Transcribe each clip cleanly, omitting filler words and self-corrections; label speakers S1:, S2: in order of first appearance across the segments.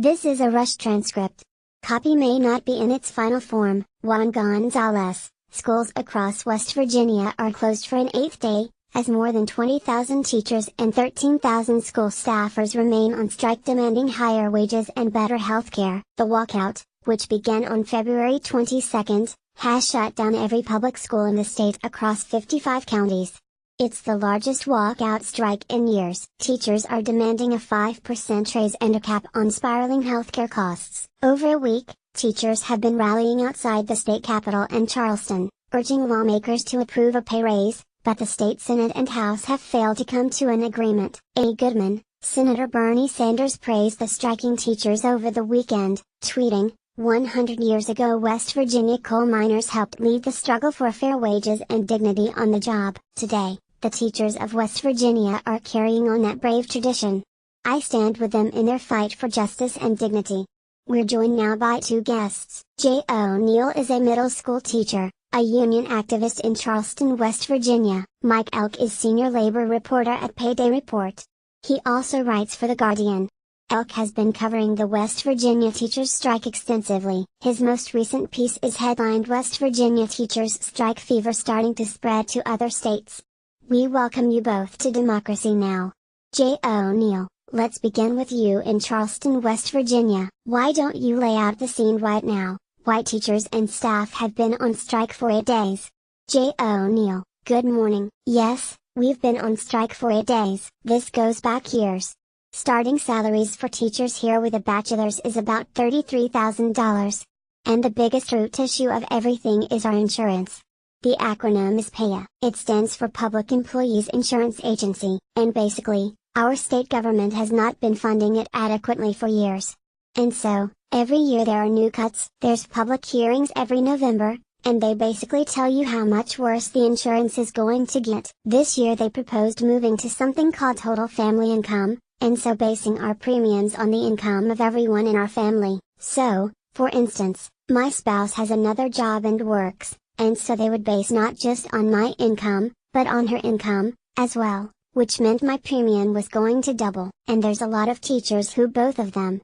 S1: This is a rush transcript. Copy may not be in its final form. Juan Gonzalez. Schools across West Virginia are closed for an 8th day, as more than 20,000 teachers and 13,000 school staffers remain on strike demanding higher wages and better health care. The walkout, which began on February 22, has shut down every public school in the state across 55 counties. It's the largest walkout strike in years. Teachers are demanding a 5% raise and a cap on spiraling healthcare costs. Over a week, teachers have been rallying outside the state capitol in Charleston, urging lawmakers to approve a pay raise, but the state Senate and House have failed to come to an agreement. A. Goodman, Senator Bernie Sanders praised the striking teachers over the weekend, tweeting, 100 years ago West Virginia coal miners helped lead the struggle for fair wages and dignity on the job. Today, the teachers of West Virginia are carrying on that brave tradition. I stand with them in their fight for justice and dignity. We're joined now by two guests. Jay O'Neill is a middle school teacher, a union activist in Charleston, West Virginia. Mike Elk is senior labor reporter at Payday Report. He also writes for The Guardian. Elk has been covering the West Virginia teachers' strike extensively. His most recent piece is headlined West Virginia Teachers' Strike Fever Starting to Spread to Other States. We welcome you both to Democracy Now! Jay O'Neill, let's begin with you in Charleston, West Virginia. Why don't you lay out the scene right now? Why teachers and staff have been on strike for 8 days? Jay O'Neill, good morning. Yes, we've been on strike for 8 days. This goes back years. Starting salaries for teachers here with a bachelor's is about $33,000. And the biggest root issue of everything is our insurance. The acronym is PAYA. It stands for Public Employees Insurance Agency, and basically, our state government has not been funding it adequately for years. And so, every year there are new cuts. There's public hearings every November, and they basically tell you how much worse the insurance is going to get. This year they proposed moving to something called total family income, and so basing our premiums on the income of everyone in our family. So, for instance, my spouse has another job and works, and so they would base not just on my income, but on her income, as well, which meant my premium was going to double. And there's a lot of teachers who both of them,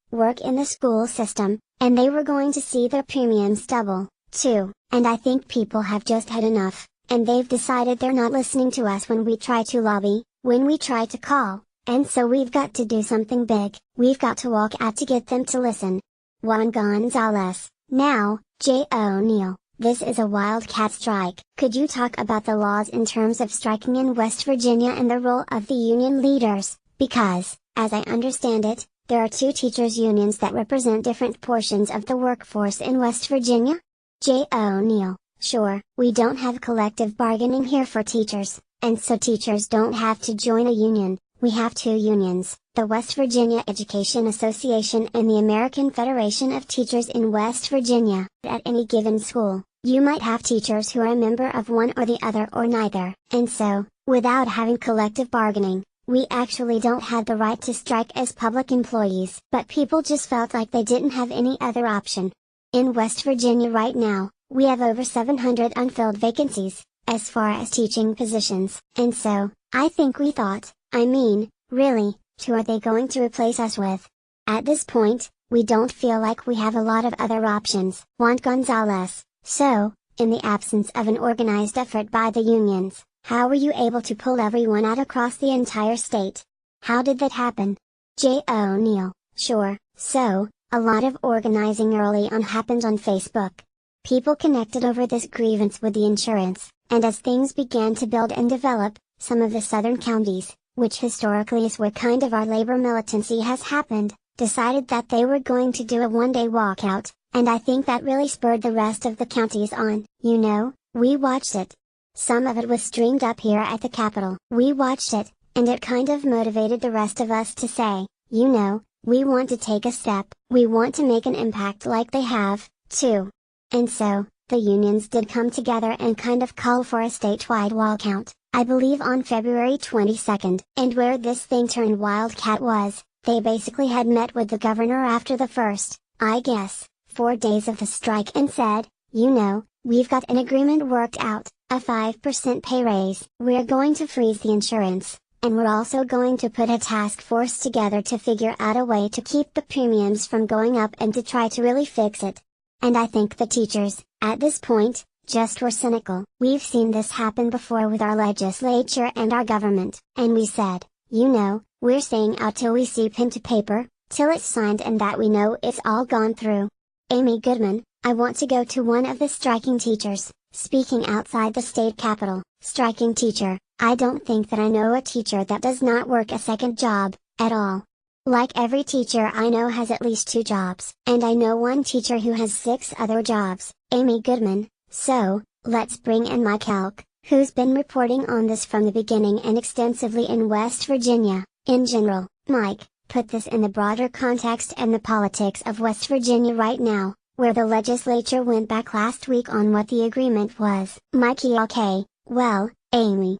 S1: work in the school system, and they were going to see their premiums double, too. And I think people have just had enough, and they've decided they're not listening to us when we try to lobby, when we try to call, and so we've got to do something big. We've got to walk out to get them to listen. Juan Gonzalez. Now, Jay O'Neill. This is a wildcat strike. Could you talk about the laws in terms of striking in West Virginia and the role of the union leaders? Because, as I understand it, there are two teachers' unions that represent different portions of the workforce in West Virginia? Jay O'Neill, sure, we don't have collective bargaining here for teachers, and so teachers don't have to join a union. We have two unions, the West Virginia Education Association and the American Federation of Teachers in West Virginia. At any given school, you might have teachers who are a member of one or the other or neither. And so, without having collective bargaining, we actually don't have the right to strike as public employees. But people just felt like they didn't have any other option. In West Virginia right now, we have over 700 unfilled vacancies, as far as teaching positions. And so, I think we thought, really, who are they going to replace us with? At this point, we don't feel like we have a lot of other options. Juan Gonzalez. So, in the absence of an organized effort by the unions, how were you able to pull everyone out across the entire state? How did that happen? Jay O'Neill. Sure, so, a lot of organizing early on happened on Facebook. People connected over this grievance with the insurance, and as things began to build and develop, some of the southern counties, which historically is where kind of our labor militancy has happened, decided that they were going to do a one-day walkout, and I think that really spurred the rest of the counties on. We watched it. Some of it was streamed up here at the Capitol. We watched it, and it kind of motivated the rest of us to say, we want to take a step, we want to make an impact like they have, too. And so, the unions did come together and kind of call for a statewide walkout, I believe on February 22nd. And where this thing turned wildcat was, they basically had met with the governor after the first, 4 days of the strike and said, we've got an agreement worked out, a 5% pay raise. We're going to freeze the insurance, And we're also going to put a task force together to figure out a way to keep the premiums from going up and to try to really fix it. And I think the teachers, at this point, just were cynical. We've seen this happen before with our legislature and our government, and we said, we're staying out till we see pen to paper, till it's signed and that we know it's all gone through. Amy Goodman, I want to go to one of the striking teachers, speaking outside the state capitol. Striking teacher, I don't think that I know a teacher that does not work a second job, at all. Like every teacher I know has at least 2 jobs. And I know one teacher who has 6 other jobs, Amy Goodman. So, let's bring in Mike Elk, who's been reporting on this from the beginning and extensively in West Virginia. In general, Mike, put this in the broader context and the politics of West Virginia right now, where the legislature went back last week on what the agreement was. Mikey, okay, well, Amy,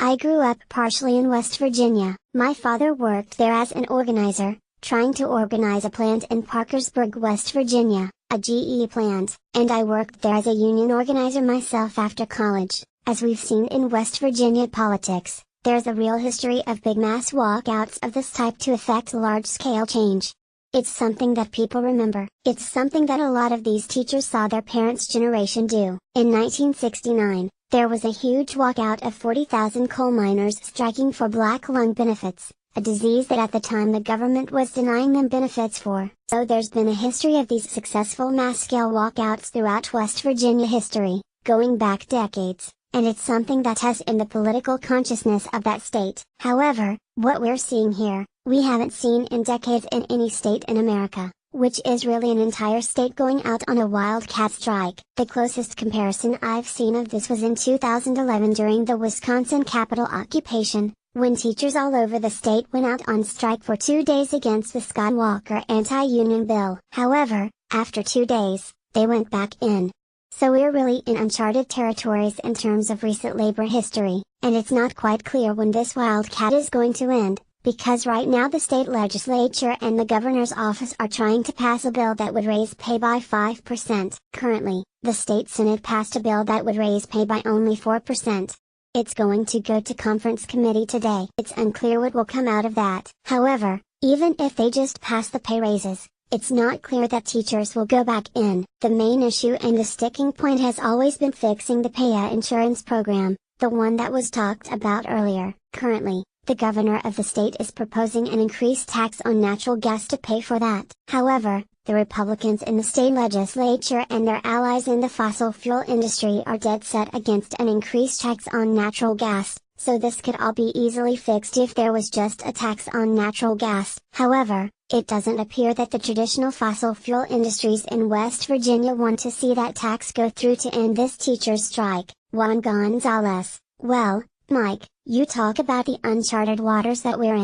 S1: I grew up partially in West Virginia. My father worked there as an organizer, trying to organize a plant in Parkersburg, West Virginia, a GE plant, and I worked there as a union organizer myself after college. As we've seen in West Virginia politics, there's a real history of big mass walkouts of this type to effect large-scale change. It's something that people remember. It's something that a lot of these teachers saw their parents' generation do. In 1969, there was a huge walkout of 40,000 coal miners striking for black lung benefits, a disease that at the time the government was denying them benefits for. So there's been a history of these successful mass-scale walkouts throughout West Virginia history, going back decades, and it's something that has in the political consciousness of that state. However, what we're seeing here, we haven't seen in decades in any state in America, which is really an entire state going out on a wildcat strike. The closest comparison I've seen of this was in 2011 during the Wisconsin Capitol occupation, when teachers all over the state went out on strike for 2 days against the Skywalker anti-union bill. However, after 2 days, they went back in. So we're really in uncharted territories in terms of recent labor history, and it's not quite clear when this wildcat is going to end, because right now the state legislature and the governor's office are trying to pass a bill that would raise pay by 5%. Currently, the state senate passed a bill that would raise pay by only 4%. It's going to go to conference committee today. It's unclear what will come out of that. However, even if they just pass the pay raises, it's not clear that teachers will go back in. The main issue and the sticking point has always been fixing the PAYA insurance program, the one that was talked about earlier. Currently, the governor of the state is proposing an increased tax on natural gas to pay for that. However, the Republicans in the state legislature and their allies in the fossil fuel industry are dead set against an increased tax on natural gas, so this could all be easily fixed if there was just a tax on natural gas. However, it doesn't appear that the traditional fossil fuel industries in West Virginia want to see that tax go through to end this teacher's strike. Juan Gonzalez, well, Mike, you talk about the uncharted waters that we're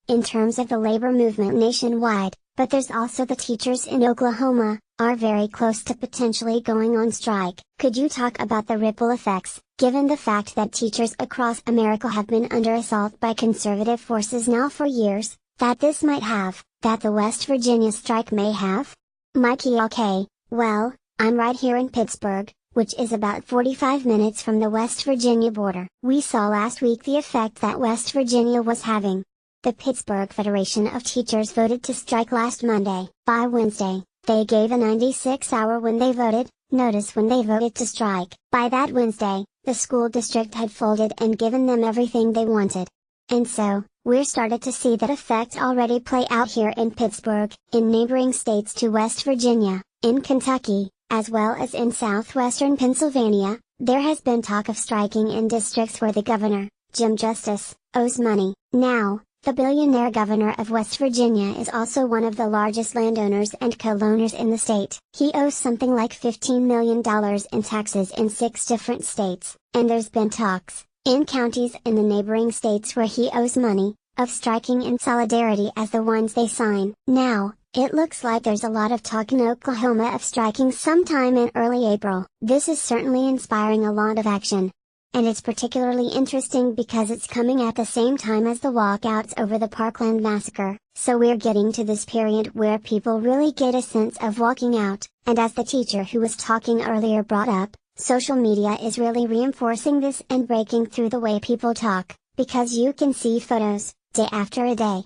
S1: in terms of the labor movement nationwide, but there's also the teachers in Oklahoma, are very close to potentially going on strike. Could you talk about the ripple effects, given the fact that teachers across America have been under assault by conservative forces now for years, that this might have, that the West Virginia strike may have? Mikey, okay, well, I'm right here in Pittsburgh, which is about 45 minutes from the West Virginia border. We saw last week the effect that West Virginia was having. The Pittsburgh Federation of Teachers voted to strike last Monday. By Wednesday, they gave a 96-hour when they voted, notice when they voted to strike. By that Wednesday, the school district had folded and given them everything they wanted. And so, we're started to see that effect already play out here in Pittsburgh, in neighboring states to West Virginia, in Kentucky, as well as in southwestern Pennsylvania. There has been talk of striking in districts where the governor, Jim Justice, owes money. Now, the billionaire governor of West Virginia is also one of the largest landowners and co-owners in the state. He owes something like $15 million in taxes in 6 different states, and there's been talks, in counties in the neighboring states where he owes money, of striking in solidarity as the ones they sign. Now, it looks like there's a lot of talk in Oklahoma of striking sometime in early April. This is certainly inspiring a lot of action. And it's particularly interesting because it's coming at the same time as the walkouts over the Parkland massacre, so we're getting to this period where people really get a sense of walking out, and as the teacher who was talking earlier brought up, social media is really reinforcing this and breaking through the way people talk, because you can see photos, day after day,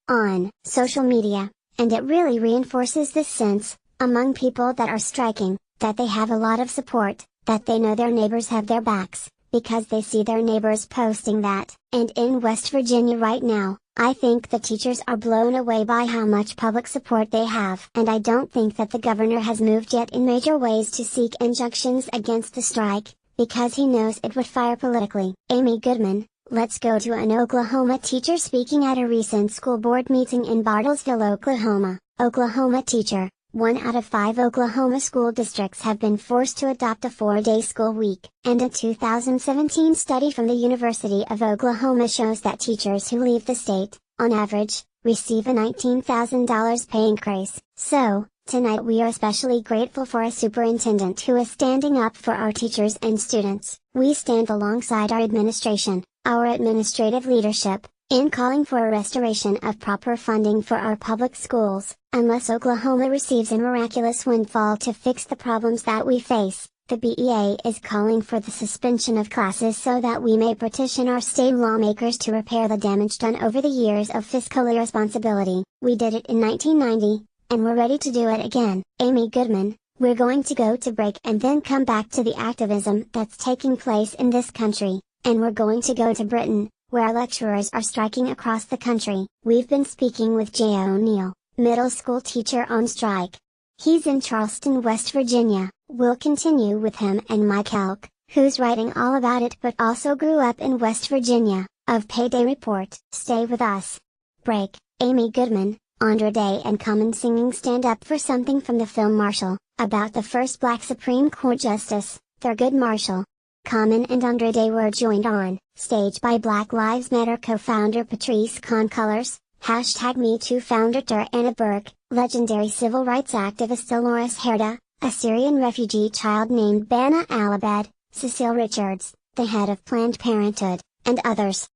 S1: on social media, and it really reinforces this sense, among people that are striking, that they have a lot of support, that they know their neighbors have their backs, because they see their neighbors posting that. And in West Virginia right now, I think the teachers are blown away by how much public support they have. And I don't think that the governor has moved yet in major ways to seek injunctions against the strike, because he knows it would fire politically. Amy Goodman, let's go to an Oklahoma teacher speaking at a recent school board meeting in Bartlesville, Oklahoma. Oklahoma teacher, 1 out of 5 Oklahoma school districts have been forced to adopt a 4-day school week. And a 2017 study from the University of Oklahoma shows that teachers who leave the state, on average, receive a $19,000 pay increase. So, tonight we are especially grateful for a superintendent who is standing up for our teachers and students. We stand alongside our administration, our administrative leadership, in calling for a restoration of proper funding for our public schools. Unless Oklahoma receives a miraculous windfall to fix the problems that we face, the BEA is calling for the suspension of classes so that we may petition our state lawmakers to repair the damage done over the years of fiscal irresponsibility. We did it in 1990, and we're ready to do it again. Amy Goodman, we're going to go to break and then come back to the activism that's taking place in this country, and we're going to go to Britain, where lecturers are striking across the country. We've been speaking with Jay O'Neill, middle school teacher on strike. He's in Charleston, West Virginia. We'll continue with him and Mike Elk, who's writing all about it but also grew up in West Virginia, of Payday Report. Stay with us. Break. Amy Goodman, Andra Day and Common singing Stand Up for Something from the film Marshall, about the first Black Supreme Court Justice, Thurgood Marshall. Common and Andra Day were joined on stage by Black Lives Matter co-founder Patrisse Khan-Cullors, #MeToo founder Tarana Burke, legendary civil rights activist Dolores Herda, a Syrian refugee child named Bana Alabed, Cecile Richards, the head of Planned Parenthood, and others.